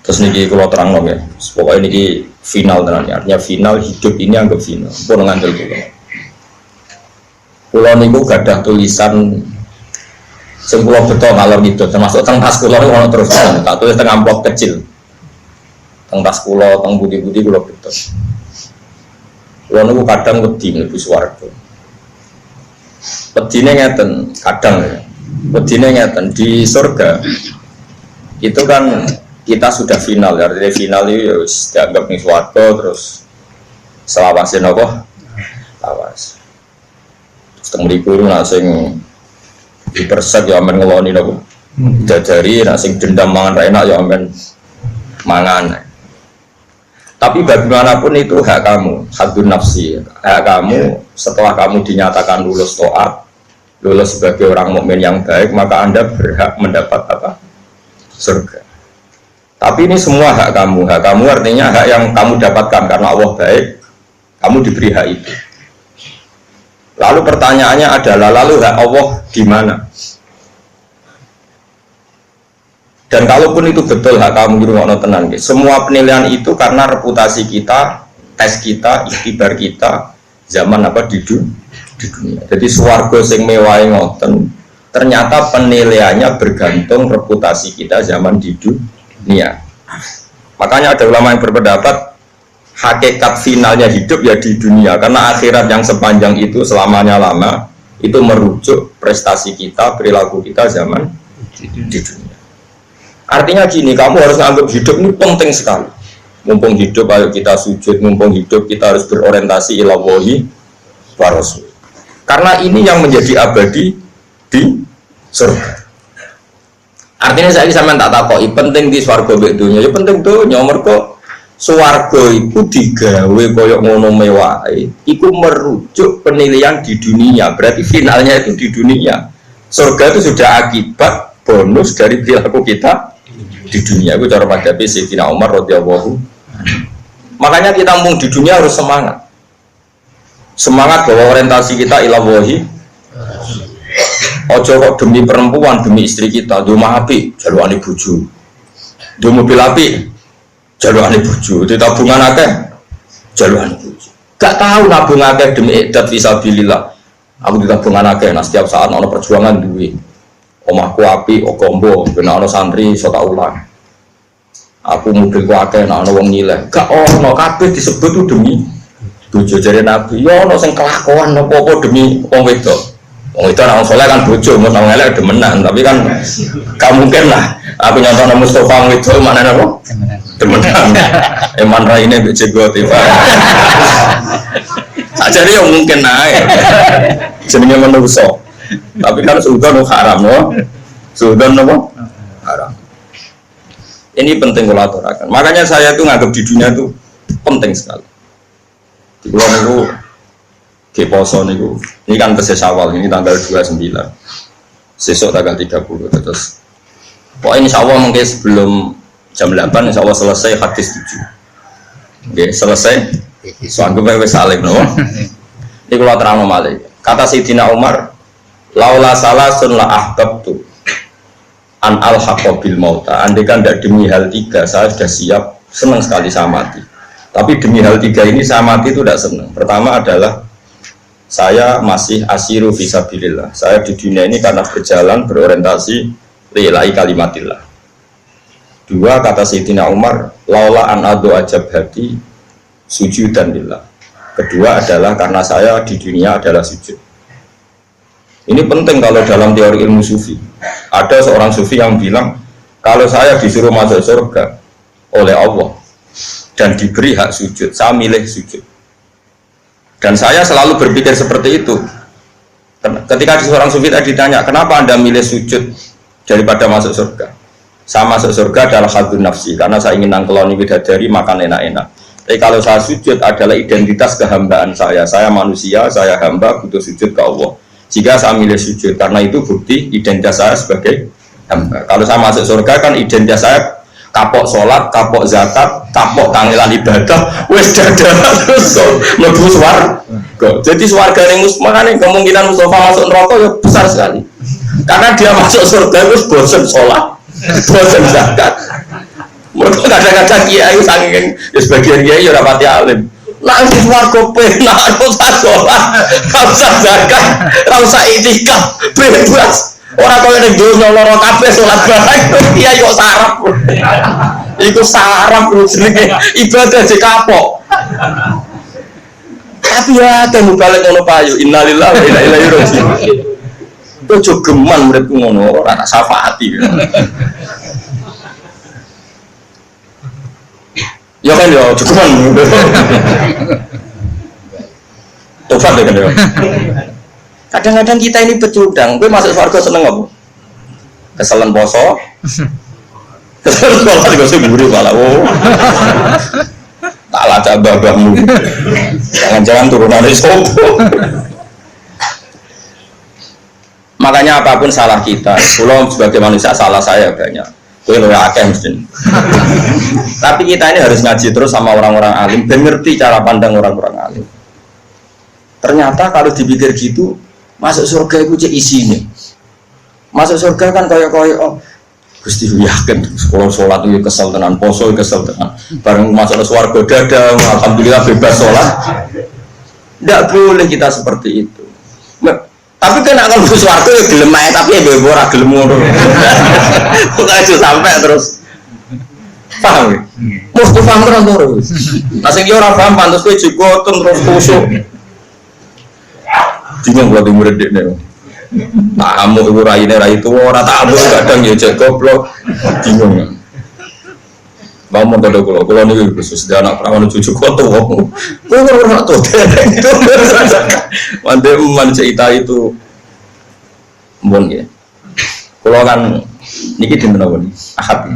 Terus niki kalau terang dong ya, pokoknya niki final tenangnya, artinya final hidup ini anggap final. Pun ngandel pulau. Pulau niku gadah tulisan sempulau betul ngalor gitu, termasuk teng tas pulau itu ono terus tak tulis teng amplop kecil. Teng tas pulau, teng budi-budi pulau betul. Pulau niku kadang wedi mlebu swarga. Wedine ngeten, kadang ya. Wedine ngeten di surga. Itu kan kita sudah final, artinya final itu ya dianggap nih swarga terus selawasin apa? Lawas. Terus temriku langsung dipersek ya amen ngeloni apa? Jajari langsung dendam mangan enak ya amen mangan. Tapi bagaimanapun itu hak kamu, hadun nafsi, hak kamu setelah kamu dinyatakan lulus taat, lulus sebagai orang mukmin yang baik, maka Anda berhak mendapat apa? Surga. Tapi ini semua hak kamu artinya hak yang kamu dapatkan karena Allah baik, kamu diberi hak itu. Lalu pertanyaannya adalah, lalu hak Allah di mana? Dan kalaupun itu betul hak kamu di rumah tenan, semua penilaian itu karena reputasi kita, tes kita, ikhtibar kita, zaman apa di dunia. Jadi swarga sing mewah ngoten, ternyata penilaiannya bergantung reputasi kita zaman di dunia. Makanya ada ulama yang berpendapat hakikat finalnya hidup ya di dunia, karena akhirat yang sepanjang itu selamanya lama itu merujuk prestasi kita, perilaku kita zaman di dunia. Artinya gini, kamu harus menganggap hidup ini penting sekali. Mumpung hidup ayo kita sujud, mumpung hidup kita harus berorientasi ila wahi wa rasul. Karena ini yang menjadi abadi di surga. Artinya saya sampean tak takoki penting di swarga mbek donya, ya penting donya mergo swarga iku digawe koyo ngono mewahe, iku merujuk penilaian di dunia, berarti finalnya itu di dunia. Surga itu sudah akibat bonus dari perilaku kita di dunia. Itu cara madhabi Sayyidina Umar radhiyallahu. Makanya kita mumpung di dunia harus semangat bahwa orientasi kita ila wahi. Ojo kok demi perempuan, demi istri kita, di rumah api, jalurane bojo. Di mobil api, jalurane bojo. Di tabungan akeh, jalurane bojo. Gak tahu nabung akeh demi iddat fisabilillah. Aku di tabungan akeh, nah setiap saat ono perjuangan duwe. Omahku api, okombo, ben ono santri iso tak ulang. Aku mobilku akeh, ana wong nyileh. Gak ono kabeh disebut itu demi bojo jare Nabi. Ya ono sing kelakuan apa-apa demi wong wedok. Wong itu orang soleh kan bojo, mau orang elek demenan, tapi kan gak mungkin lah. Aku nyontoh Mustafa itu mana apa? Demenan. Eman raine mbek jego tiba. Sajane yo mungkin naik. Jenenge manusa. Tapi kan sudah haram loh. Sudah nopo? Haram. Ini penting kalau aturakan. Makanya saya tuh nganggap di dunia itu penting sekali. Di pulau itu di poso niku, ini kan tesis awal, ini tanggal 29 sesok tanggal 30 terus pokoknya insya Allah mungkin sebelum jam 8 insya Allah selesai hadis 7 oke, selesai soalnya gue salim no? Ini kalau terang nomalik kata Sayyidina Umar laula salasun la ahbabtu an al-haqobil mauta andai kan tidak demi hal 3 saya sudah siap, senang sekali saya mati tapi demi hal 3 ini saya mati itu tidak senang. Pertama adalah saya masih asiru fisabilillah. Saya di dunia ini karena berjalan berorientasi lillahi kalimatillah. 2 kata Sayyidina Umar, laula an adu ajab hati sujudan lillah. Kedua adalah karena saya di dunia adalah sujud. Ini penting kalau dalam teori ilmu sufi. Ada seorang sufi yang bilang, kalau saya disuruh masuk surga oleh Allah dan diberi hak sujud, saya milih sujud. Dan saya selalu berpikir seperti itu. Ketika seorang sufi tadi ditanya, kenapa Anda milih sujud daripada masuk surga? Saya masuk surga adalah hadun nafsi, karena saya ingin nangkeloni bidadari, makan enak-enak. Tapi kalau saya sujud adalah identitas kehambaan saya. Saya manusia, saya hamba, butuh sujud ke Allah. Jika saya milih sujud, karena itu bukti identitas saya sebagai hamba. Kalau saya masuk surga kan identitas saya kapok sholat, kapok zakat, kapok kangelan ibadah, wes dadah terus mlebu swarga. Jadi swarga ning makane kemungkinan Mustafa masuk neraka ya besar sekali. Karena dia masuk surga terus bosan sholat, bosan zakat. Mereka kadang-kadang kiai saking sebagian kiai ya rapati alim. Nak di swarga penak ora sholat, ora usah zakat, ora usah itikaf, bebas. Ora koyo ning donya lara kabeh salat bareng kiai kok sarap. Iku sarap jenenge ibadah sing kapok. Tapi ya temu balik ngono payu innalillahi wa inna ilaihi raji'un. Ojo geman muridku ngono ora tak syafaati. Ya kan ya cukupan. Tobat ya kan ya. Kadang-kadang kita ini pecundang. Gue masuk surga seneng apa? Keselen poso. Keselen sholat juga semburi malah. Oh. Tak lacak babahmu. Jangan-jangan turunan dari sopo. Makanya apapun salah kita. Kalau sebagai manusia salah saya banyak. Gue lo akeh mesti. Tapi kita ini harus ngaji terus sama orang-orang alim dan ngerti cara pandang orang-orang alim. Ternyata kalau dipikir gitu, masuk surga itu cek isinya. Masuk surga kan kayak oh Gusti yakin sekolah sholat itu kesel tenan, poso kesel tenan. Bareng masuk surga dada, alhamdulillah bebas sholat. Tidak boleh kita seperti itu. Tapi kan akan masuk surga ya gelem ae tapi ya ora gelem ngono. Kok aja sampai terus. Paham? Mesti paham terus. Nah sing ora paham pantes kowe jikoten terus kusuk. Bingung buat murid dekne. Tamu iku raine ra itu ora tamu kadang ya cek goblok. Bingung. Mau mondo kula niku khusus anak perawan cucu koto. Kowe ora tau dereng itu. Mande man cerita itu mbon ya. Kula kan niki dinten apa niki? Ahad.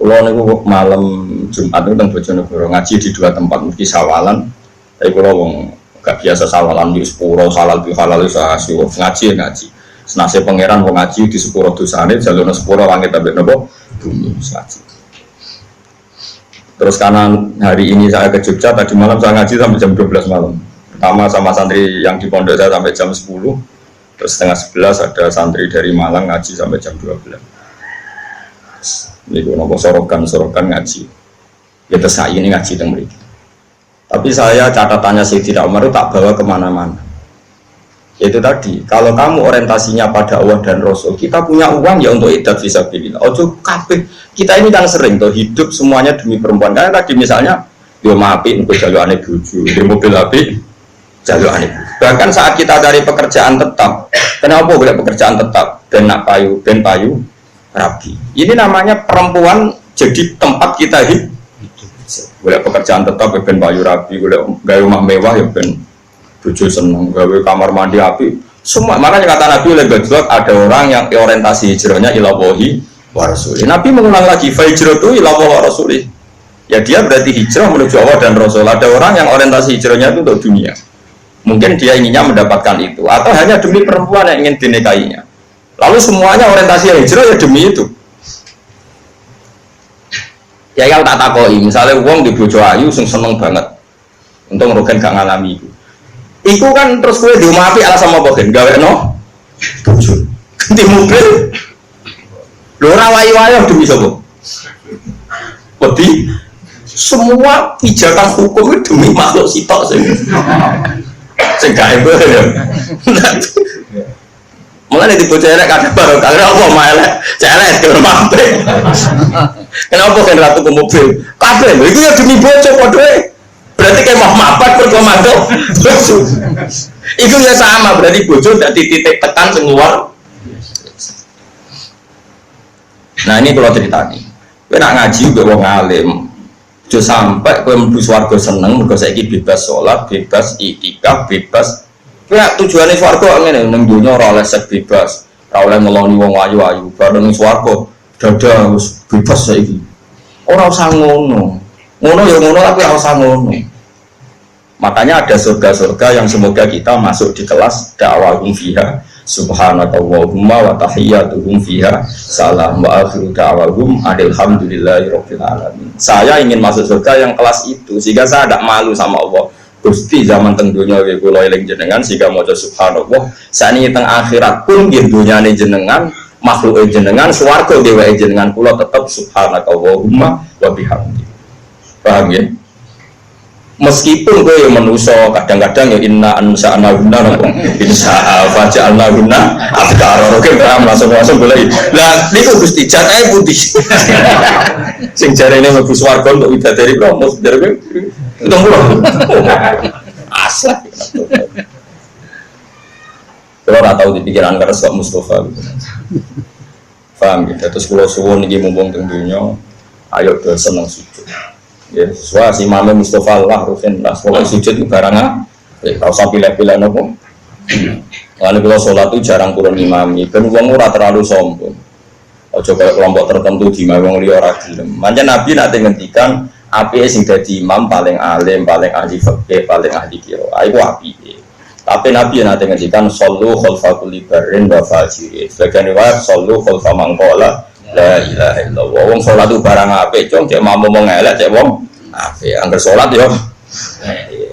Kula niku malam Jumat itu teng Bojonegoro ngaji di dua tempat mesti sawalan. Tapi kula wong gak biasa sawalan di sepuro halal bi halal sahasiwa ngaji. Senase pangeran wong ngaji di sepuro dosane jalurna sepuro langit ambek napa bumi ngaji. Terus karena hari ini saya ke Jogja, tadi malam saya ngaji sampai jam 12 malam. Pertama sama santri yang di pondok saya sampai jam 10. Terus setengah 11 ada santri dari Malang ngaji sampai jam 12. Ini nopo sorokan ngaji. Ya terus saya ini ngaji teng mriki. Tapi saya catatannya Sayyidina Umar tak bawa kemana-mana. Itu tadi, kalau kamu orientasinya pada Allah dan Rasul, kita punya uang ya untuk idat fisabilillah. Ojo kabeh. Kita ini kan sering tuh hidup semuanya demi perempuan. Karena tadi misalnya, yo maafin untuk jalur aneh buju, di mobil api, jalur aneh. Bahkan saat kita cari pekerjaan tetap, kenapa boleh pekerjaan tetap? Ben payu, rapi. Ini namanya perempuan jadi tempat kita hidup. Boleh pekerjaan tetap, ben payu rapi, boleh gaya rumah mewah ya ben. Bujo seneng, gawe kamar mandi api. Semua, makanya kata Nabi oleh gejolak ada orang yang orientasi hijrahnya ila wahi wa rasulih. Nabi mengulang lagi, fa hijratu ila wahi wa rasulih. Ya dia berarti hijrah menuju Allah dan Rasul. Ada orang yang orientasi hijrahnya itu untuk dunia. Mungkin dia inginnya mendapatkan itu, atau hanya demi perempuan yang ingin dinikahinya. Lalu semuanya orientasi hijrah ya demi itu. Ya yang tak takoi, misalnya uang di bojo ayu seneng banget. Untung Rogen gak ngalami itu. Iku kan terus gue diumapi ala sama bogen gawe no bujur ganti mobil lho ora wayu-wayu demi sapa wedi semua pijakan hukum itu demi makhluk sitok sing gawe ya mulane dibocah elek kadang baru kare apa elek celek dirmampe kenapa kan ratu ke mobil kabeh lho iku ya demi bojo padha. Berarti kayak mau mapat berkomando bojo. Itu ya sama, berarti bojo tidak titik tekan keluar. Nah ini kalau cerita nih, gue nak ngaji gue wong alim, jo sampai gue mlebu swarga seneng, mergo saiki bebas sholat, bebas itikaf, bebas. Gue tujuannya swarga ngene, nang dunya ora oleh sek bebas, ora oleh ngeloni wong ayu-ayu, bareng swarga dada wis bebas saiki. Ora usah ngono. Ngono ya ngono tapi ora usah ngono. Makanya ada surga-surga yang semoga kita masuk di kelas da'wahum fiha subhanakallahumma wa tahiyyatuhum fiha salam wa akhiru da'wahum alhamdulillahi rabbil alamin. Saya ingin masuk surga yang kelas itu sehingga saya tidak malu sama Allah. Gusti zaman teng dunya kula eling jenengan sehingga maca subhanallah. Sakniki teng akhirat pun nggih dunyane jenengan makhluk jenengan, swarga dewa jenengan kula tetep subhanakallahumma wa bihamdi. Paham ya? Meskipun kowe manusa kadang-kadang ya inna ansa'na guna napa insya faja'alna guna abkara oke paham langsung boleh. Lah niku Gusti jatahe putih. Sing jarene mlebu swarga untuk widadari kok mos jarene untung kula. Asal. Kalau ora tau di pikiran keres kok Mustafa gitu. Paham ya? Terus kula suwun iki mumpung teng donya ayo do seneng sujud. Ya, sesuai si Imam Mustafa Allah Rufin lah, pokoknya sujud itu barang kalau usah pilih-pilih nopo. Lalu kalau sholat itu jarang kurang imami, kan uang ora terlalu sombong. Ojo kayak kelompok tertentu di mawang liya ora gelem. Manja Nabi nanti ngendikan api sing dadi imam paling alim, paling ahli fikih, paling ahli qiraah. Iku api. Tapi Nabi nanti ngendikan sallu khalfa kulli barrin wa fajirin. Sebagian riwayat sallu khalfa man qala la ilaha illallah. Wong salat itu barang apik, cung cek mampu wong elek cek wong apik. Angger salat yo.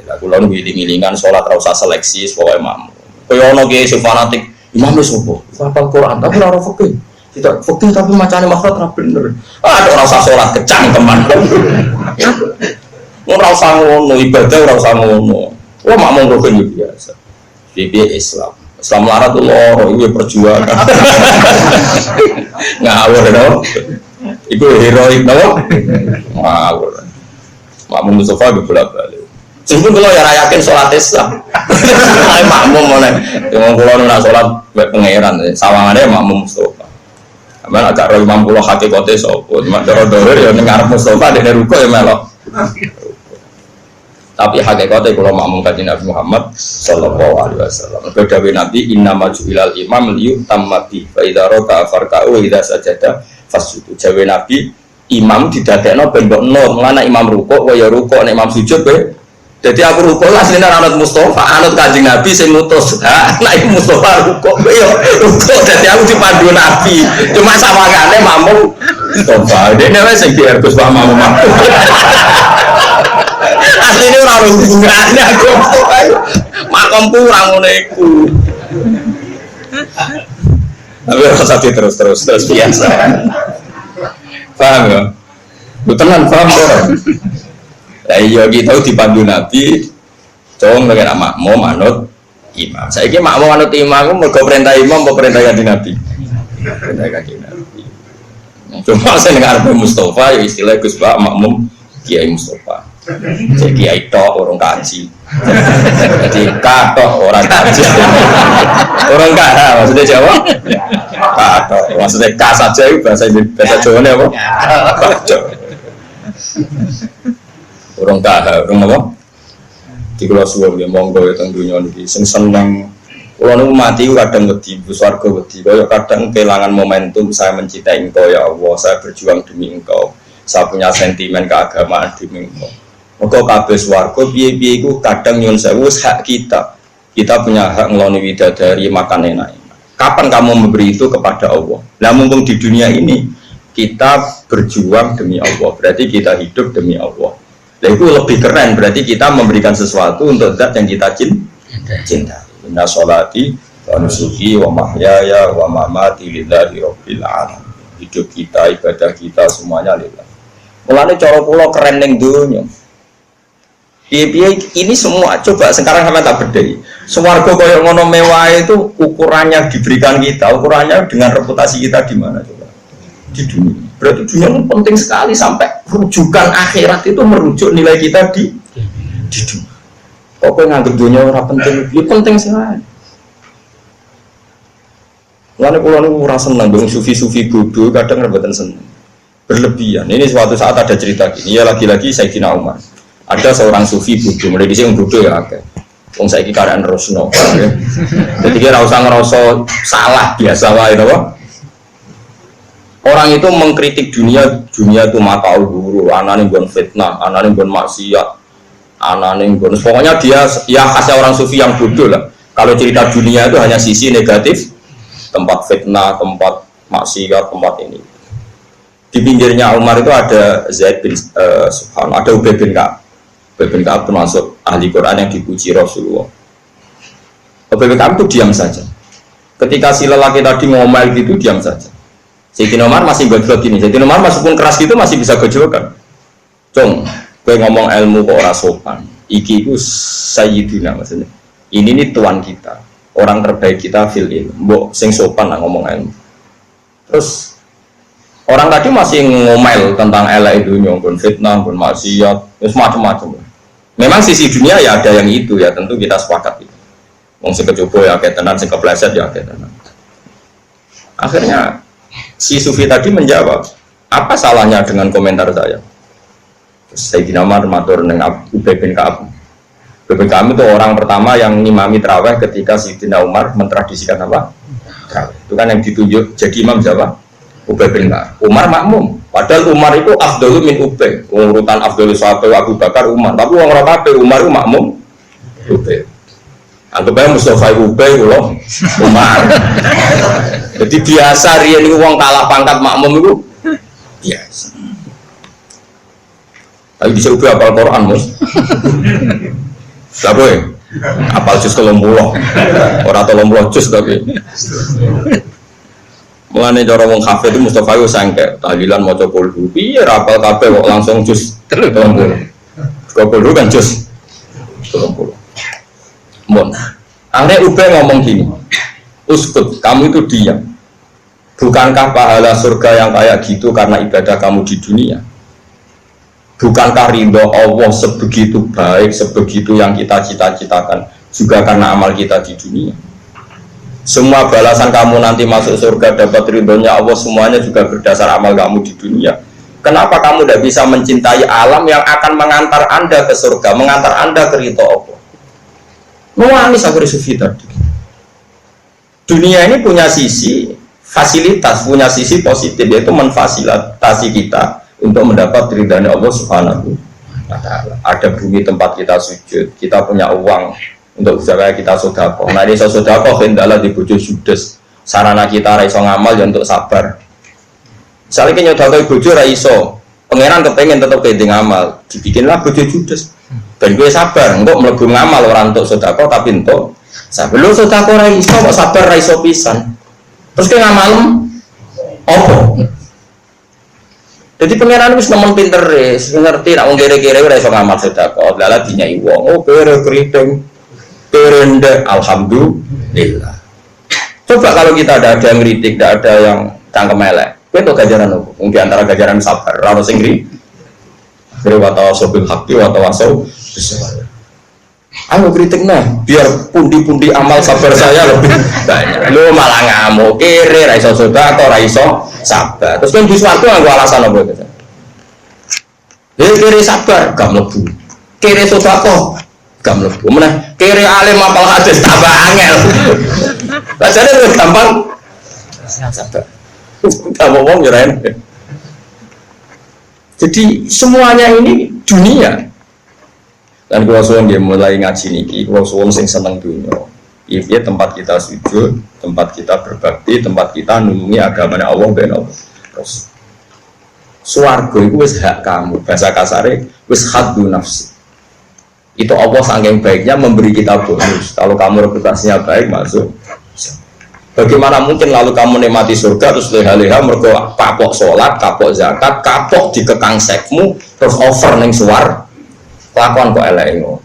Lah kula nu ngiling-ngilingan salat ora usah seleksi pokoke mampu. Kaya ana ki sing fanatik, imam wis opo? Hafal Quran tapi ora fikih. Tidak fikih tapi macane makhraj ora bener. Ora usah salat kecangkeman. Ora usah ngono, ibadah ora usah ngono. Wah makmum rukun biasa. Piye Islam. Islam larat tuh loro, itu perjuangan. Ngawur dong. Itu heroik dong. Ngawur. Makmum Mustafa bolak-balik. Sungguh kalau ya yakin sholat Islam. Makmum mana? Yang kalau nak sholat buat pangeran, sawangannya makmum Mustafa. Amal agak roh imam pulau hakikatnya sopo. Cuma doro-doro ya dengar Mustafa dari ruko ya melok. Tapi hakikatnya kalau makmum kajian Nabi Muhammad Sallallahu Alaihi Wasallam berdawi Nabi inna maju ilal imam liu tamati faidaro kaafarkau ida sajada fasudu jawa Nabi imam didadekno bendok nur mana imam rukuk waya rukuk nek imam sujud be jadi aku rukuk lah sini anut Mustafa anut kajian Nabi saya mutus nah itu Mustafa rukuk yo rukuk jadi aku dipandu Nabi cuma sama kane makmum Mustafa dia nih sing diargus pak makmum aslinya orang hubungannya aku makom kurang menaiku tapi rasa terus biasa paham ya? Betulan paham orang nah iya kita dipandu Nabi cong dengan makmum manut imam saya ini makmum manut imam mereka perintah imam mau perintah ganti Nabi perintah ganti Nabi cuma saya dengar Mustafa ya istilah Gus Pak makmum Kiai Mustafa jadi kiai tok orang kaji jadi katok orang kaji orang kata maksudnya Jawa katok maksudnya K saja itu bahasa Jawa ini apa katok orang kata orang apa di Pulau Suwon dia monggo itu dunia ini seneng kalau mati kadang wedi swarga wedi kadang kehilangan momentum saya mencintai engkau ya Allah saya berjuang demi engkau saya punya sentimen keagamaan demi engkau. Maka kabeh swarga piye-piye iku kadang nyun sewu hak kita. Kita punya hak ngeloni widadari makan enak. Kapan kamu memberi itu kepada Allah? Nah mumpung di dunia ini kita berjuang demi Allah. Berarti kita hidup demi Allah. Nah itu lebih keren. Berarti kita memberikan sesuatu untuk zat yang kita cinta. Inna sholati wa nusuki wa mahyaya wa mamati lillahi rabbil alamin. Hidup kita, ibadah kita semuanya lillah. Mulane cara kula keren ning donya. Piye-piye ini semua coba sekarang sampai tak bedai. Swarga koyo ngono mewah itu ukurannya diberikan kita, ukurannya dengan reputasi kita di mana coba? Di dunia. Berarti dunia itu penting sekali sampai rujukan akhirat itu merujuk nilai kita di dunia. Kok kowe nganggep dunia ora penting? Ya penting sekali. Lalu kula niku ora seneng dong sufi-sufi bodoh kadang rebutan seneng. Berlebihan. Ini suatu saat ada cerita gini. Ya lagi-lagi Sayyidina Umar. Ada seorang sufi bodoh, mulai disini bodoh ya agak. Wong saiki karaan Rosno. Jadi kira usah ngerasa salah biasa wae to. Orang itu mengkritik dunia itu mata guru, anane nggon fitnah, anane nggon maksiat, anane nggon. Pokoknya dia ya khasnya orang sufi yang bodoh lah. Kalau cerita dunia itu hanya sisi negatif, tempat fitnah, tempat maksiat, tempat ini. Di pinggirnya Umar itu ada Zaid bin Subhan, ada Ubay bin Ka'ab. Ubay bin Ka'ab termasuk ahli Quran yang dipuji Rasulullah. Ubay bin Ka'ab itu diam saja. Ketika si lelaki tadi ngomel gitu diam saja. Sayyidina Umar masih gojlok gini. Sayyidina Umar meskipun keras gitu masih bisa gojlokan. Cung, gue ngomong ilmu kok ora sopan. Iki ku sayyidina maksudnya. Ini nih tuan kita, orang terbaik kita fil ilmu. Mbok sing sopan lah ngomong ilmu. Terus orang tadi masih ngomel tentang elek itu, nyongkon fitnah, nyongkon maksiat, macam-macam. Memang sisi dunia ya ada yang itu ya, tentu kita sepakat itu. Wong sing kecoba ya ketenan, sing kepleset ya ketenan. Akhirnya si Sufi tadi menjawab, apa salahnya dengan komentar saya? Sayyidina Umar matur ning Ubay bin Ka'ab. Ubay bin Ka'ab itu orang pertama yang ngimami tarawih ketika Sayyidina Umar mentradisikan apa? Tarawih. Itu kan yang ditunjuk jadi imam siapa? Ubay bin Ka'ab. Umar makmum. Padahal Umar itu afdalu min Ubay. Urutan afdalu sahabat Abu Bakar Umar. Tapi wong ora kabeh Umar itu makmum Ubay. Anggap aja Mustafa Ubay kula Umar. Jadi biasa riyen niku wong kalah pangkat makmum itu biasa. Tapi bisa ubah apal Quran mus. Tapi apal juz 30. Ora 30 juz tapi. Mulane cara wong kafir itu Mustafa yo sangke tahlilan maca qulhu. Piye ra apal kabeh kok langsung juz 30. Qulhu kan juz 30. Mon. Akhirnya Ubay ngomong gini. Uskut, kamu itu diam. Bukankah pahala surga yang kayak gitu karena ibadah kamu di dunia? Bukankah ridho Allah sebegitu baik, sebegitu yang kita cita-citakan juga karena amal kita di dunia? Semua balasan kamu nanti masuk surga dapat ridhonya Allah semuanya juga berdasar amal kamu di dunia. Kenapa kamu tidak bisa mencintai alam yang akan mengantar Anda ke surga, mengantar Anda ke ridho Allah? Nuanis akhir Sufi tadi. Dunia ini punya sisi fasilitas, punya sisi positif, yaitu memfasilitasi kita untuk mendapat ridhanya Allah Subhanahu wa Ta'ala. Ada bumi tempat kita sujud, kita punya uang untuk usaha kita sedekah. Nah, desa sedekah hendaklah dibojo judes. Sarana kita ra iso ngamal ya untuk sabar. Misalnya kita nyodakoi bojo ra iso, pangeran kepengen tetap kayak ngamal, dibikinlah bojo judes. Dan gue sabar, untuk mlebu ngamal orang untuk sedekah tapi untuk sabar. Lu sedekah ra iso kok sabar ra iso pisan. Terus ke ngamal opo? Jadi pengiran wis nemen pinter wis ngerti nek wong kere-kere ora iso ngamal sedekah, lala dinyai wong. Oh, kere kriting. Terende alhamdulillah. Coba kalau kita ada yang kritik, tidak ada yang cangkem elek. Kowe entuk ganjaran opo? Mung di antara ganjaran sabar, ora ono sing ngri. Kira wa bil haqqi wa tawasau bis. Ayo kritik nah, biar pundi-pundi amal sabar saya lebih banyak. Lu malah ngamuk, kere ra iso sedekah, ra iso sabar. Terus kan di suatu nganggo alasan apa gitu. Kere sabar gak mlebu. Kere sedekah gak mlebu. Meneh kere alim apal hadis tambah angel. Bacane luwih gampang sabar. Gak ngomong nyerahin. Jadi semuanya ini dunia. Dan kalau suwon dia mulai ngaji niki, kalau suwon sing seneng dunia. Iya tempat kita sujud, tempat kita berbakti, tempat kita nulungi agamanya Allah ben Allah. Terus swarga itu wis hak kamu, bahasa kasare wis haddu nafsi. Itu Allah saking baiknya memberi kita bonus. Kalau kamu reputasinya baik masuk. Bagaimana mungkin lalu kamu nikmati surga terus leha-leha mergo kapok sholat, kapok zakat, kapok dikekang sekmu, terus over ning suar. Lakukan kok elek ngono.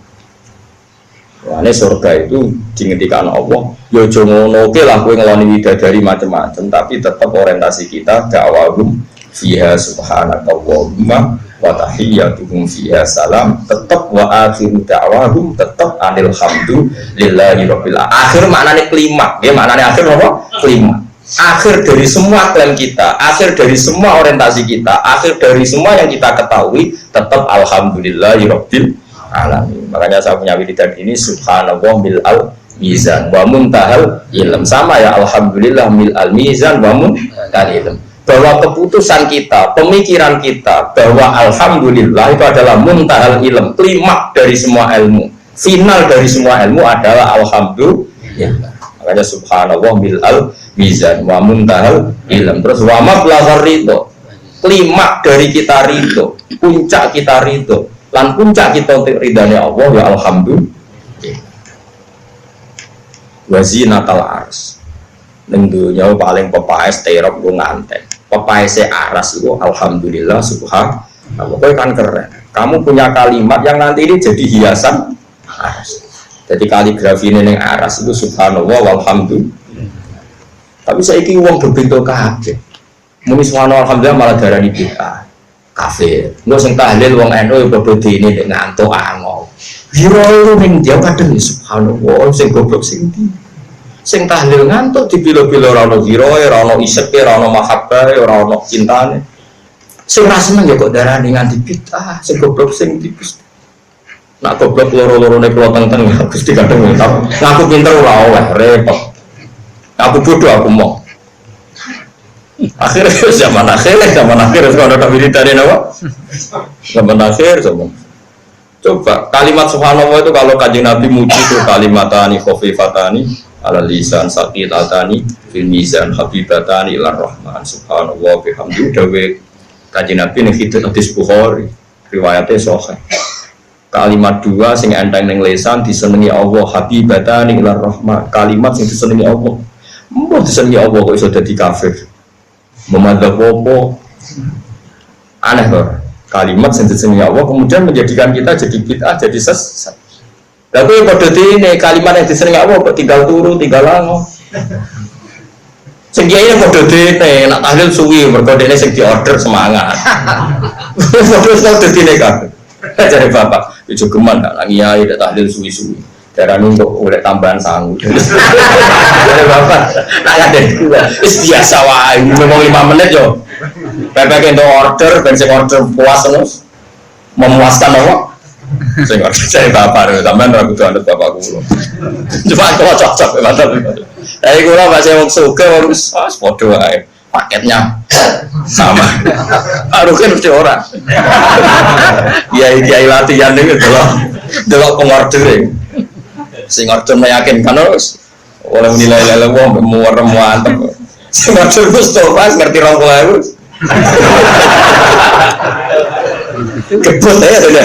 Wah, ini surga itu dingendikan Allah. Yo aja ngono ke lah kowe ngeloni widadari macam-macam, tapi tetap orientasi kita dakwahum fiha subhanakallahumma wa tahiyyatuhum fiha salam, tetap wa akhiru dakwahum tetap alhamdulillahi rabbil alamin. Akhir maknanya kelima, ya maknanya akhir apa? Kelima. Akhir dari semua klaim kita, akhir dari semua orientasi kita, akhir dari semua yang kita ketahui tetap alhamdulillahi rabbil alamin. Makanya saya punya wiridan ini subhanallah mil'al mizan wa muntahal ilm, sama ya alhamdulillah mil'al mizan wa muntahal ilm. Bahwa keputusan kita, pemikiran kita bahwa alhamdulillah itu adalah muntahal ilm, klimaks dari semua ilmu, final dari semua ilmu adalah alhamdulillah. Makanya subhanallah mil'al mizan wa muntahal ilm. Terus wa mablagha ridho, klimaks dari kita ridho, puncak kita ridho, lan puncak kita untuk ridhanya Allah ya alhamdulillah. Wa zinatal ars, ning dunya paling pepaes terop ku ngantek. Pepaese aras itu alhamdulillah subhanallah. Kowe kan keren. Kamu punya kalimat yang nanti ini jadi hiasan aras. Jadi kaligrafi ini aras itu subhanallah walhamdulillah. Tapi saiki wong berbentuk kabeh. Muni subhanallah alhamdulillah malah darani bid'ah. Kafir. Engko sing tahlil wong NU padha dene nek ngantuk angol. Hiro ning dia kadang subhanallah sing goblok sing ndi. Sing tahlil ngantuk dipilo-pilo ora ono giroe, ora ono isepe, ora ono mahabbah, ora ono cintane. Sing ra seneng ya kok darani nganti bid'ah, sing goblok sing tipis. Nak goblok loro-lorone kula teng-teng Gusti kadang ngaku pinter ora oleh repot. Aku bodoh aku mau. Akhirnya zaman akhir kalau ada militerin apa? Zaman akhir zaman. Coba kalimat subhanallah itu kalau Kanjeng Nabi muji itu kalimatani khafifatani ala lisan saqilatani fil mizan habibatani ilar rahman subhanallah bihamdi dawe Kanjeng Nabi ning hadis Bukhari riwayatnya sahih. Kalimat dua sing enteng ning lisan disenengi Allah habibatani ilar rahman kalimat sing disenengi Allah. Mbok disenengi Allah kok iso dadi kafir. Memadzhab apa? Aneh loh. Kalimat sing disenengi Allah kemudian menjadikan kita jadi bid'ah, jadi sesat. Lah kuwi padha dene kalimat yang disenengi Allah kok tinggal turu, tinggal lango. Sing kiai padha dene nak tahlil suwi mergo dene sing diorder semangat. Padha dene kabeh. Jare bapak, itu geman nak kiai tahlil suwi-suwi. Darah untuk oleh tambahan sangu. Dari bapak, nak ada dua. Biasa wae, memang 5 menit yo. Bebek untuk order, bensin order puas terus, memuaskan apa? Saya order saya bapak, tambahan ragu tuh ada bapak kulo. Cuma kalau cocok, mantap. Dari kulo masih mau suka, harus foto wae. Paketnya sama. Harusnya mesti orang. Kiai latihan itu delok pengordering. Sing order meyakinkan terus oleh nilai wong muarem mantep sing order wis pas ngerti 20.000 kebut ya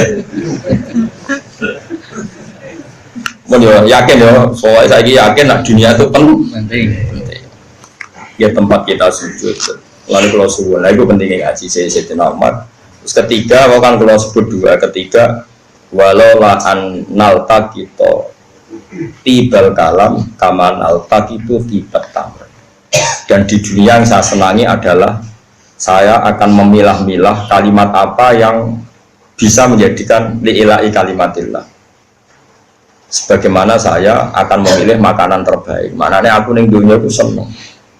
mon yo yakin yo soalnya saya yakin nak dunia itu penting ya tempat kita sujud lalu kalau suwun lah itu pentingnya ngaji Sayyidina Umar terus ketiga kan kalau sebut dua ketiga walau la an nalta kita tibal kalam kaman al-tak itu tibat tamr dan di dunia yang saya senangi adalah saya akan memilah-milah kalimat apa yang bisa menjadikan li'ilai kalimatillah sebagaimana saya akan memilih makanan terbaik maknanya aku ning dunia itu seneng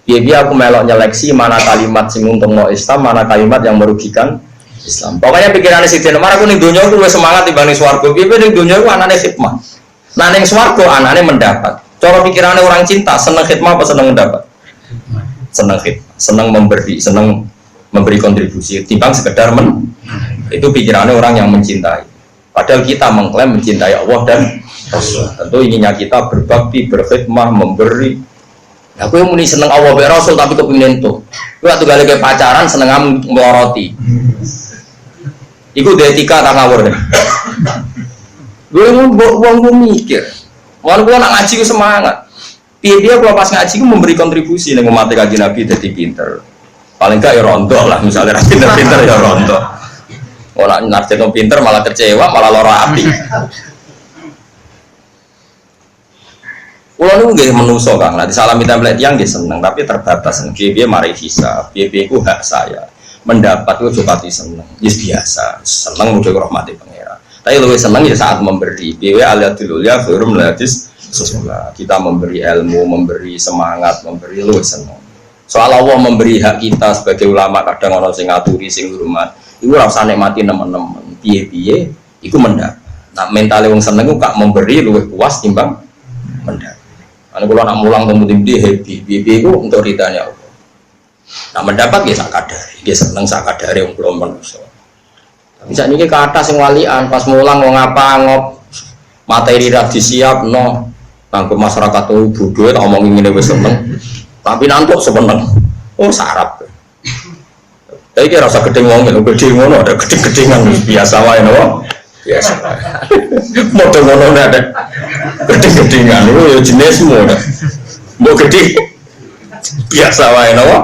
biar aku melok nyeleksi mana kalimat sing untung no Islam mana kalimat yang merugikan Islam pokoknya pikirannya Sayyidina Umar aku ning dunia aku lebih semangat dibanding swarga biar ning dunia aku anaknya khidmah nah yang swarga anaknya mendapat cara pikirannya orang cinta seneng khidmah apa seneng mendapat seneng khidmah seneng memberi seneng memberi kontribusi timbang sekedar itu pikirannya orang yang mencintai padahal kita mengklaim mencintai Allah dan Rasul tentu inginnya kita berbakti berkhidmah memberi aku yang muni seneng Allah dan Rasul tapi kepingin tuh waktu kali ke pacaran seneng meloroti itu etika tak ngawur deh gue mikir, walaupun nak ngaji gue semangat, dia kalau pas ngaji gue memberi kontribusi nih mati kaji Nabi jadi pinter, paling gak ya rontok lah misalnya pinter ya rontok, orang narjino pinter malah kecewa malah loro api. Ulang itu gak menuso kang, nanti salami template yang dia seneng tapi terbatas, dia mari hisab, dia ku hak saya, mendapat gue coba seneng, biasa, seneng udah rahmati pengira. Tapi lebih senang ya saat memberi. Biaya aliat dulu ya, forum ladis sesuatu. Kita memberi ilmu, memberi semangat, memberi lebih senang. Soal Allah memberi hak kita sebagai ulama kadang orang sing ngaturi, sing hormat. Iku rasa nikmati teman-teman. Piye-piye, iku mendapat. Nah mentalnya wong seneng kak memberi lebih puas timbang mendapat. Karena kalau nak mulang kemudian dia happy. Piye-piye iku untuk ridhanya Allah. Nah mendapat ya sakadari, dia seneng sakadari yang belum manusia. Bisa ini ke atas yang walian pas mulang mau ngapa ngop materi dah disiap no tangguh masyarakat tuh bodoh tak ngomongin ini wes seneng tapi nantuk sebeneng oh sarap tapi kira rasa gedeng wong itu gedeng ngono ada gedeng-gedengan biasa wae no biasa model ngono ada gedeng-gedengan itu ya jenis semua mau gede Biasa wae nopo.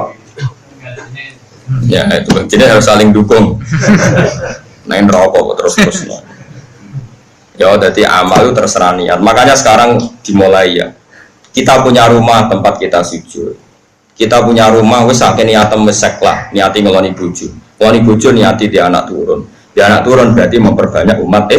Ya itu jadi harus saling dukung. Nain rokok terus. Ya jadi amal itu terserah niat. Makanya sekarang dimulai ya. Kita punya rumah tempat kita sujud. Kita punya rumah wis akeh niatem mesek lah, niati ngeloni bojo. Ngeloni bojo niati di anak turun. Di anak turun berarti memperbanyak umat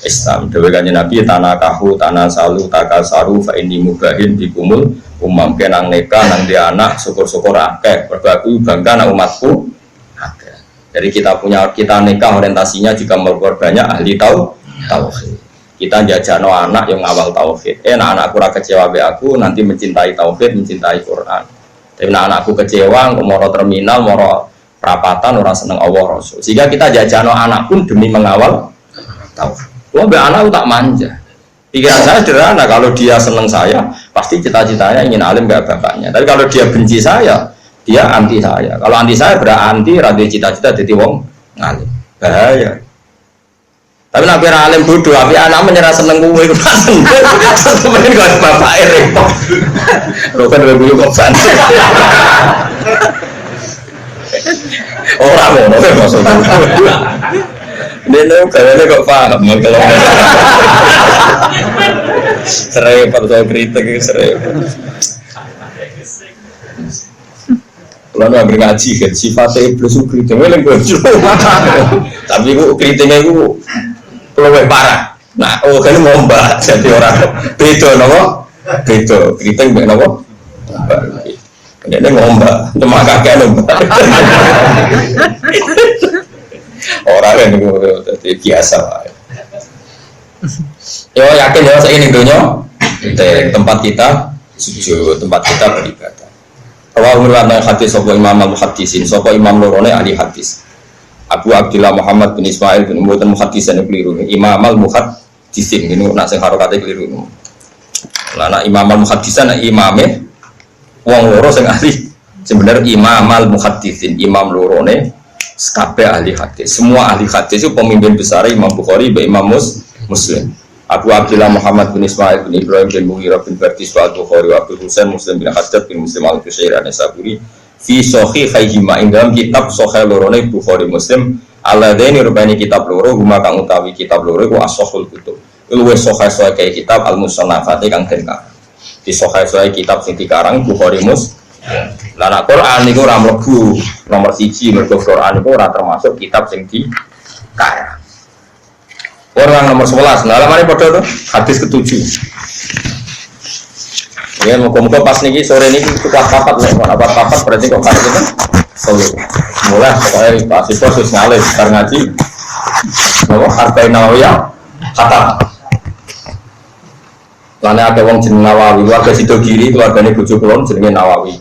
Islam. Dewe kanjeng Nabi tanah kahu, tanah salu, takasaru fa inni mubahin bikumul umam kenang neka nang dia anak syukur-syukur akeh. Berbaku bangga nang umatku akeh. Jadi kita nikah orientasinya juga memperbanyak ahli tauhid. Kita jajano anak yang awal tauhid. Anak-anakku ora kecewa be aku nanti mencintai tauhid, mencintai Quran. Tapi anakku kecewa, moro terminal, moro perapatan, orang seneng Allah Rasul. Sehingga kita jajano anak pun demi mengawal tauhid. Wah, anak tak manja. Pikiran saya sederhana, kalau dia seneng saya, pasti cita-citanya ingin alim gak bapaknya. Tapi kalau dia benci saya, dia anti saya. Kalau anti saya berarti radio cita-cita jadi wong ngalim. Bahaya. Tapi nabi alim bodoh, tapi anak menyerah seneng gue itu seneng. Sebenarnya gak bapak repot. Bukan dulu kok sana. Orang mau maksudnya. Dia tuh kayaknya kok paham kalau serempet soal kritik serempet. Kalau nggak ngaji kan sifatnya iblis itu kritiknya lebih lucu. Tapi itu kritiknya itu lebih parah. Nah, kan mau mbak jadi orang beda nopo beda kritik mbak nopo. Ini ngomba, cuma kakek ngomba. Orang yang itu biasa. Yo yakin ya saya ini dunia tempat kita sujud, tempat kita beribadah. Kalau menurut hadis sopo Imam Al-Muhaddisin, sopo Imam Lorone ahli hadis. Abu Abdullah Muhammad bin Ismail bin Mu'tan Muhaddisan keliru. Imam Al-Muhaddisin ini nak sing harokate keliru. Lah nak Imam Al-Muhaddisan imame wong loro sing ahli. Sebenarnya Imam Al-Muhaddisin, Imam Lorone kabeh ahli hadis. Semua ahli hadis itu pemimpin besar Imam Bukhari, Imam Muslim. Abu Abdullah Muhammad bin Ismail bin Ibrahim bin Mughirah bin Bardis wa Bukhari wa Abu Husain Muslim bin Hajjaj bin Muslim al-Qushairi an-Nasaburi fi sahihayhima ing dalam kitab sahih lorone Bukhari Muslim alladaini rubani kitab loro huma kang utawi kitab loro iku as-sahihul kutub. Luwih sahih kaya kitab al-musannafati kang den karang. Di sahih kitab sing dikarang Bukhari Muslim. Lah nek Quran niku ora mlebu nomor 1 mergo Quran niku ora termasuk kitab sing dikarang. Orang nomor 11, nah lamane padha to hadis ke-7. Ya muga-muga pas niki sore niki kuat papat lek ora papat berarti kok karo kita. Mulai pokoke pasti proses ngalih bar ngaji. Nopo Arba'in Nawawiyah kata. Lane akeh wong jeneng Nawawi, warga Sidogiri keluargane bojo kula jenenge Nawawi.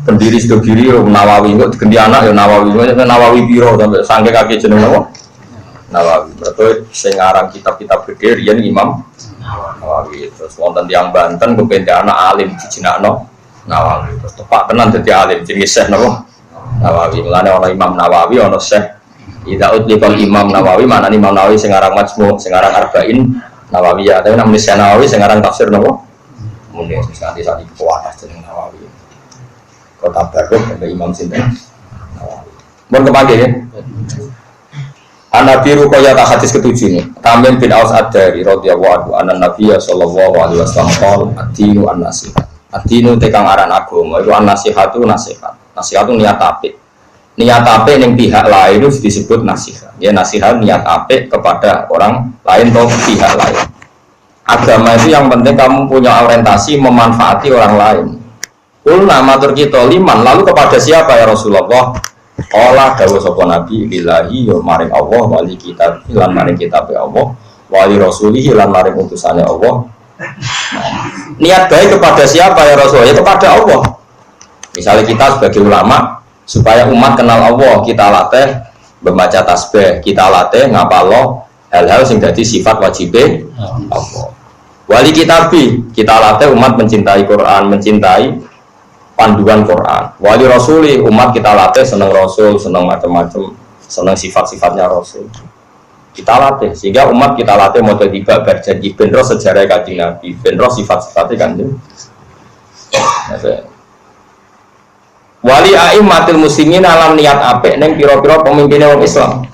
Pendiri Sidogiri Nawawi, kok digendi anak ya Nawawi. Nawawi piro sampai sangke kaki jeneng napa? Nawawi. Berarti sing aran kitab-kitab gede riyen Imam Nawawi. Terus wonten tiyang Banten kependhe anak alim dijinakno Nawawi. Terus tepak tenan dadi alim jenenge Syekh napa? Nawawi. Mulane ana Imam Nawawi ana Syekh. Idza utliqal Imam Nawawi maknane Imam Nawawi sing aran Majmu', sing aran Arba'in Nawawiyah. Tapi namanya Syekh Nawawi sing aran tafsir napa? Mune sing nganti sak iki kuwatas jeneng Nawawi. Kota Barok ada Imam sinten Nawawi. Mun kepake ya. An-Nabi Ruqayyah hadis ke-7 ini. Tamim bin Aus Ad-Dari radhiyallahu anhu anna Nabiy sallallahu alaihi wasallam qala ad-dinu an-nasihat. Ad-dinu tekang aran agama itu an-nasihatu nasihat. Nasihat itu niat apik. Niat apik ning pihak lain itu disebut nasihat. Ya nasihat niat apik kepada orang lain atau pihak lain. Agama itu yang penting kamu punya orientasi memanfaati orang lain. Kulna matur kita liman lalu kepada siapa ya Rasulullah? Allah dawuh sapa nabi lillahi ya maring Allah wali kitab lan maring kitab Allah wali rasulih lan maring utusane Allah. Niat baik kepada siapa ya Rasul? Ya kepada Allah. Misalnya kita sebagai ulama supaya umat kenal Allah, kita latih membaca tasbih, kita latih ngapalo hal-hal sing dadi sifat wajib Allah. Wali kitabi, kita latih umat mencintai Quran, mencintai panduan Quran. Wali Rasuli, umat kita latih senang Rasul, senang macam-macam, senang sifat-sifatnya Rasul. Kita latih, sehingga umat kita latih mau tiba berjanji benro sejarah Kanjeng Nabi, benro sifat-sifatnya Kanjeng. Wali a'immatil muslimin alam niat apik ning pira-pira pemimpin wong Islam.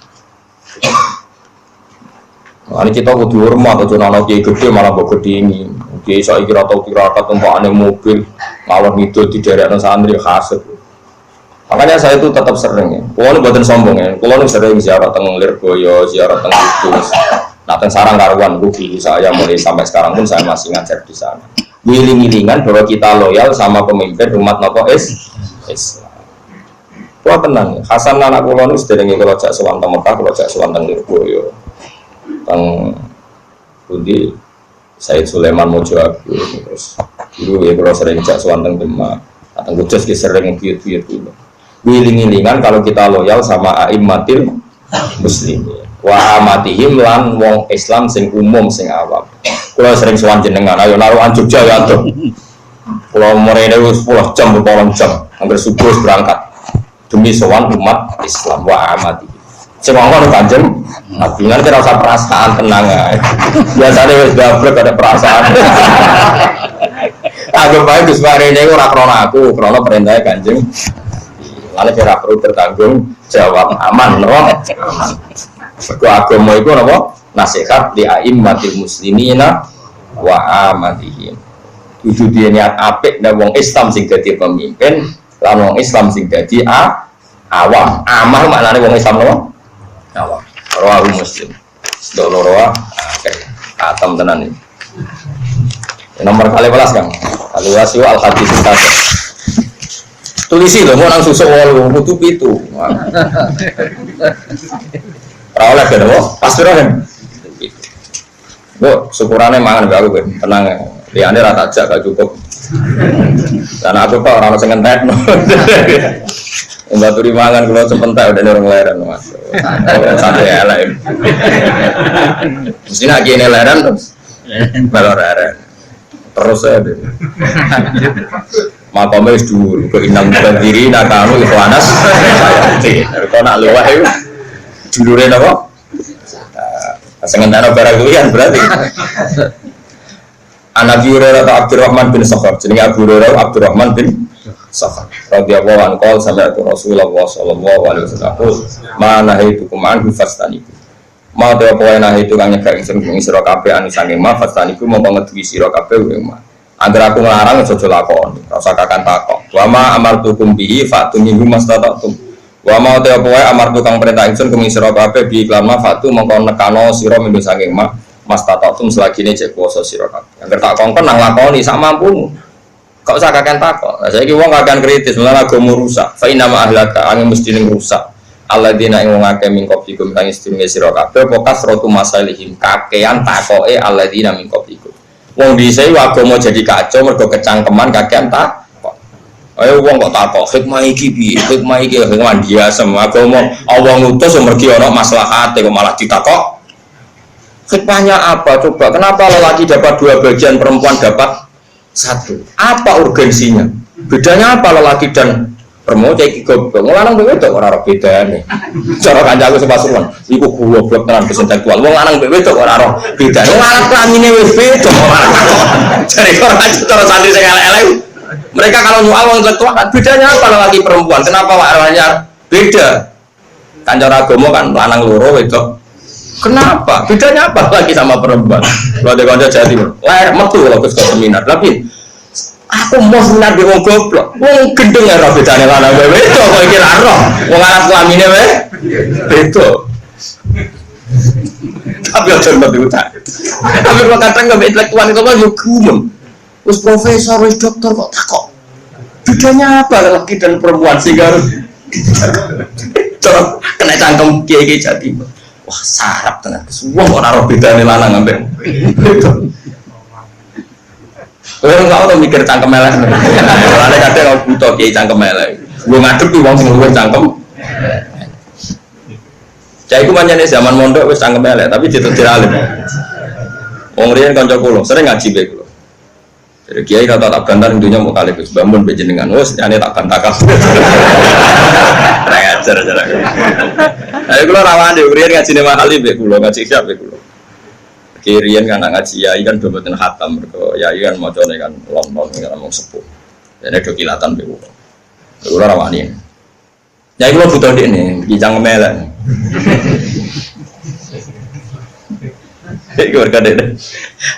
Ini kita kudu hormat atau jono kiai gede malah mbok gedhingi. Kiai saiki ora tau tirakat tumpakane mobil, ngalor ngidul di daerah santri khasut. Makanya saya itu tetap sering ya. Kulo mboten sombong ya. Kulo sering ziarah teng Lirboyo, ziarah teng Kudus. Nah, teng Sarang Karuan kuwi saya mulai sampai sekarang pun saya masih ngajar di sana. Wiling-wilingan bahwa kita loyal sama pemimpin umat napa Islam. Kulo tenang, Hasan anak kulo niku sedherenge kulo jak sowan teng Mekah, kulo jak sowan teng Lirboyo. Teng Budi Said Sulaiman Mojo Abu terus dulu ya kalau sering jak sowan teng Demak atau Kudus ki sering biyut-biyut dulu. Wiling-wilingan kalau kita loyal sama a'immatil muslimin wa amatihim lan wong Islam sing umum sing awam. Kula sering sowan jenengan ayo naruhan Jogja ya tuh. Kula mrene wis 10 jam 8 jam angger subuh berangkat demi sowan umat Islam wa amatihim. Semangka Kanjeng Nabi kan kira usah perasaan tenang ae. Biasane wis gablek ada perasaan. Aku bae Gus Marene ora krono aku, krono perintah Kanjeng. Lalu kira perlu bertanggung jawab aman, no? Aman. Mergo agama iku napa? Nasihat li a'immatil muslimina wa amatihim. Kudu dia niat apik nek wong Islam sing dadi pemimpin, lan wong Islam sing dadi awam. Amah maknane wong Islam napa? Awam. Rawahu Muslim. Sedulur atam tenan iki. Nomor 14 Kang. Al-Wasiu al-Hadis Tasa. Tulisi lho mau nang susuk 8 kudu 7. Ora oleh kan apa? Pasti ora kan. Bu, syukurane mangan mbak aku kowe. Tenang. Liyane ra tak jak gak cukup. Dan aku kok ora ono sing entekno. Mbak turi mangan kula sepentak udah orang leren Mas. Santai elek. Mesti nak kene leren terus. Balor leren. Terus aja. Makome wis dhuwur, kok inang bandiri nakanu ikhwanas. Kok nak luweh iku dulure napa? Sengen ana barang kuwian berarti. Anak Hurairah Abdurrahman bin Sakhar, jenenge Abu Hurairah Abdurrahman bin Sakhar. Radhiyallahu anhu qala sami'tu Rasulullah sallallahu alaihi wasallam mana haitukum anhu fastaniku. Ma te apa wae nah itu kang nyegah ingsun ing sira kabeh anu sange ma fastaniku mau ngeduwi sira kabeh ing ma. Angger aku nglarang aja lakoni, ora usah kakan takok. Wa ma amartukum bihi fa'tumihu mastata'tum. Wa ma te apa wae amartu kang perintah ingsun ing sira kabeh bi iklan ma fa'tu mongko nekano sira mendo sange ma mastata'tum selagine cek kuwasa sira kabeh. Angger tak kongkon nang lakoni sak mampumu. Kok usah kakan takok. Saiki wong kakan kritis, malah agama rusak. Fa inna ma ahlaka angin mesti ning rusak. Alladzina ing wong akeh min qablikum kang sedurunge sira kabeh pokas rotu masalihim kakean takoke alladzina min qablikum. Wong dhisik agama jadi kacau mergo kecangkeman kakean takok. Ayo wong kok takok hikmah iki piye? Hikmah iki hikmah biasa agama Allah ngutus mergi ana maslahate kok malah ditakok. Hikmahnya apa coba? Kenapa lelaki dapat 2 bagian, perempuan dapat 1? Apa urgensinya? Bedanya apa lelaki dan perempuan cek goblok? Lanang wedok ora ora bedane. Cara kancaku sepasukan, iku goblok tenan intelektual. Wong lanang wedok ora ora bedane. Wong lanang klamine wis beda. Jare ora cara santri sing elek-elek. Mereka kalau nyual wong intelektual kan bedanya apa lelaki perempuan? Kenapa warnanya beda? Kanca agama kan lanang loro wedok. Kenapa? Bedanya apa lagi sama perempuan? Kalau ada kanca Jawa Timur, metu kalau ke seminar. Tapi aku mau seminar di wong goblok. Wong gendeng ya bedane lanang wedok kok iki ra roh. Wong lanang kelamine wae beda. Tapi aja mbok utak. Tapi kok kadang nggak intelektual itu kan yo gumun. Wis profesor, wis dokter kok takok. Bedanya apa lelaki dan perempuan sehingga harus kena cangkem kiai-kiai Jawa Timur. Wah sarap tenan. Wong kok ora bedane lanang ambek wedok. Kowe ora tau mikir cangkem elek. Ora kadang kok butuh kiai cangkem elek. Gua ngadep ki wong sing luwih cangkem. Cah iku pancene zaman mondok wis cangkem elek tapi ditetir alim. Wong riyen kanca kula sering ngaji bae kula. Jadi kiai kata tak bantar dunya mau kali Gus bangun bejenengan wis ane tak bantah kabeh. Ra ajar aja. Ayo kula rawan dhewe riyen ngajine mahali mbek kula ngaji siap mbek kula. Kirian kan ngaji yai kan do mboten khatam mergo yai kan macane kan lom-lom kan ngomong sepuh. Dene do kilatan mbek kula. Kula rawani. Ya kula butuh dik nih, kijang melek. Iku berkade deh.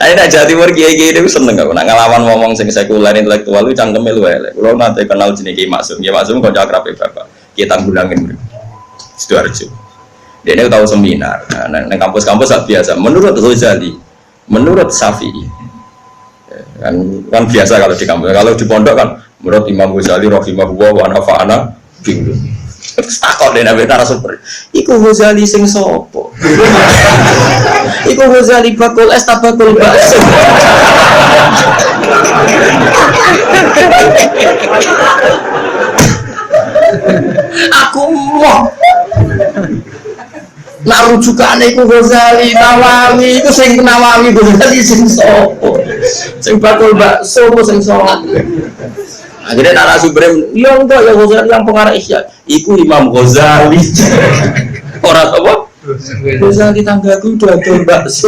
Ayo nak Jawa Timur kiai-kiai itu seneng aku. Nak ngelawan ngomong sing sekuler intelektual itu cangkeme lu elek. Kulo nanti kenal jenenge Ki Maksum. Ki Maksum kanca akrabe bapak. Kita tanggulangin. Sidoarjo. Dia ini tahu seminar. Nah, nang kampus-kampus biasa. Menurut Ghazali, menurut Syafi'i. Kan biasa kalau di kampus. Kalau di pondok kan menurut Imam Ghazali rahimahullah wa nafa'ana bingung. Terus takut deh nabi narasumber. Iku Ghazali sing sopo. Iku Ghazali bakul es tabakul bakso. Aku mau. Nak rujukane iku Ghazali Nawawi, iku sing Nawawi Ghazali sing sopo. Sing bakul bakso sing sholat. Akhirnya narasumber, ya enggak ya Ghazali yang pengarang Ihya. Iku Imam Ghazali. Orang apa? Ghazali tanggaku udah ada bakso.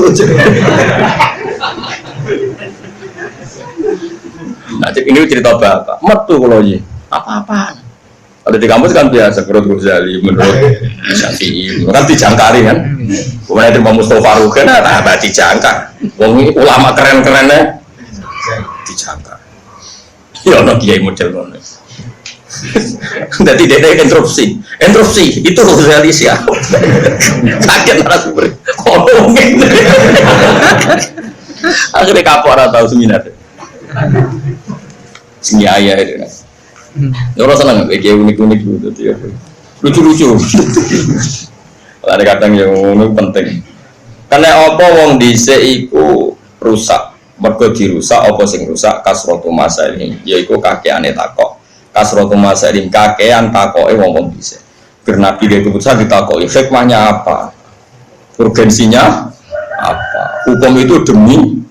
Nah, ini cerita bapak. Metu kalau ini apa-apaan. Ada di kampus kan biasa menurut Ghazali, menurut Syafi'i, kan dijangkari kan. Kemudian itu Mustafa Rugen, nah dijangkar. Wong ulama keren-kerennya dijangkar. Ya ono kiai model ngono. Dadi dene interupsi itu Ghazali siapa? Kaget narasumber. Oh mungkin. Akhirnya kapok ora tau seminar. Sing ayah itu. Ya ora seneng kiai unik-unik gitu ya. Lucu-lucu. Ada kadang yang ngono penting. Karena apa wong dhisik iku rusak. Mergo dirusak apa sing rusak kasratu masalim yaiku kakeane takok kasratu masalim kakean takoke wong dhisik karena pilih keputusan ditakoki hikmahnya apa urgensinya apa hukum itu demi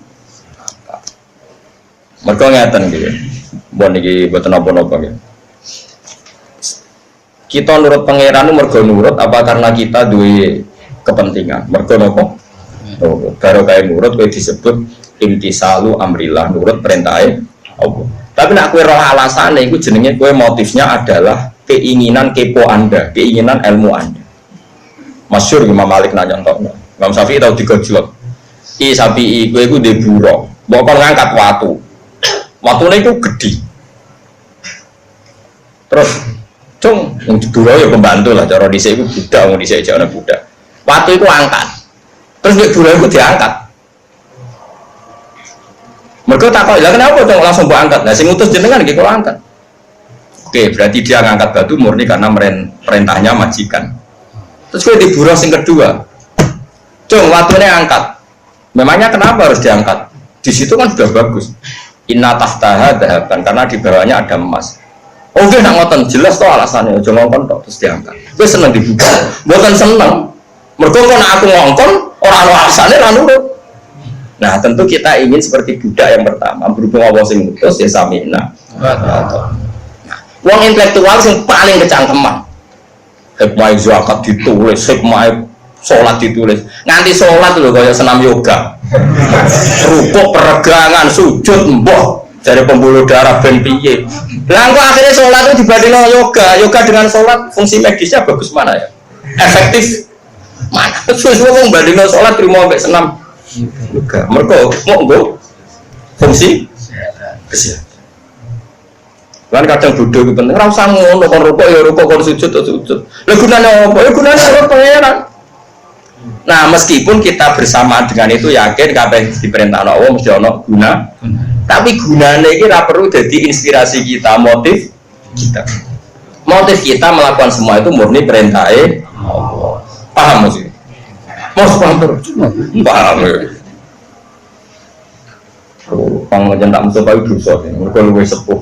apa mergo ngeten iki mbon iki mboten apa-apa nggih kita nurut pangeran mergo nurut apa karena kita duwe kepentingan mergo napa baru kayak nurut kowe disebut imtisalu amrillah nurut perintahnya Allah. Tapi nak kue roh alasannya itu jenenge kue motifnya adalah keinginan kepo anda, keinginan ilmu anda. Masyhur Imam Malik nanya contohnya. Imam Syafi'i tahu tiga jawab. Sapi kue itu deburo, bakal ngangkat watu. Watunya itu gede. Terus, cung, yang deburo ya pembantu lah. Cara dhisik itu budak, mau dhisik aja budak. Watu itu angkat. Terus deburo itu diangkat. Mereka tak tahu, lah kenapa dong langsung buat angkat? Nah, sing ngutus jenengan gitu angkat. Oke, berarti dia ngangkat batu murni karena perintahnya majikan. Terus gue diburuh sing kedua, cung watunya angkat. Memangnya kenapa harus diangkat? Di situ kan sudah bagus. Inna tahtaha dahaban karena di bawahnya ada emas. Oke, nak ngoten jelas toh alasannya. Jangan ngongkon toh terus diangkat. Gue seneng dibuka, bukan seneng. Mereka kalau aku ngongkon orang alasannya lalu. Nah tentu kita ingin seperti budak yang pertama berhubung Allah sing ngutus ya sami'na. Nah, wong intelektual sing paling kecangkeman. Hikmah zakat ditulis, hikmah sholat ditulis. Nganti sholat lho kaya senam yoga. Rukuk peregangan, sujud mbah dari pembuluh darah ben piye. Lah kok akhirnya sholat itu dibandingno yoga dengan sholat fungsi medisnya bagus mana ya? Efektif mana? Terus wong bandingno sholat trimo mbek senam juga, mereka mau fungsi kesehatan. Kan kadang bodoh itu penting. Rasa ngono kon rukuk ya rukuk kon sujud ya sujud. Lah gunane apa? Ya gunane urut pangeran. Nah, meskipun kita bersamaan dengan itu yakin kabeh diperintah Allah mesti ana guna. Tapi gunane iki ora perlu jadi inspirasi kita, motif kita. Motif kita melakukan semua itu murni perintah Allah. Paham mesti? Paham ya. Pang nyentak Mustafa itu dosa, mereka luwih sepuh.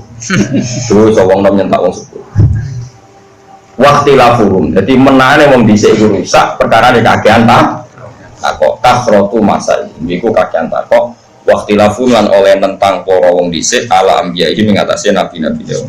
Dosa wong nom nyentak wong sepuh. Waktilah forum, jadi menane wong dhisik iku rusak perkara nek kakean takok kasrotu masa iku kakean takok waktilah forum lan oleh tentang para wong dhisik ala ambiya iki mengatasi nabi-nabi Dewa.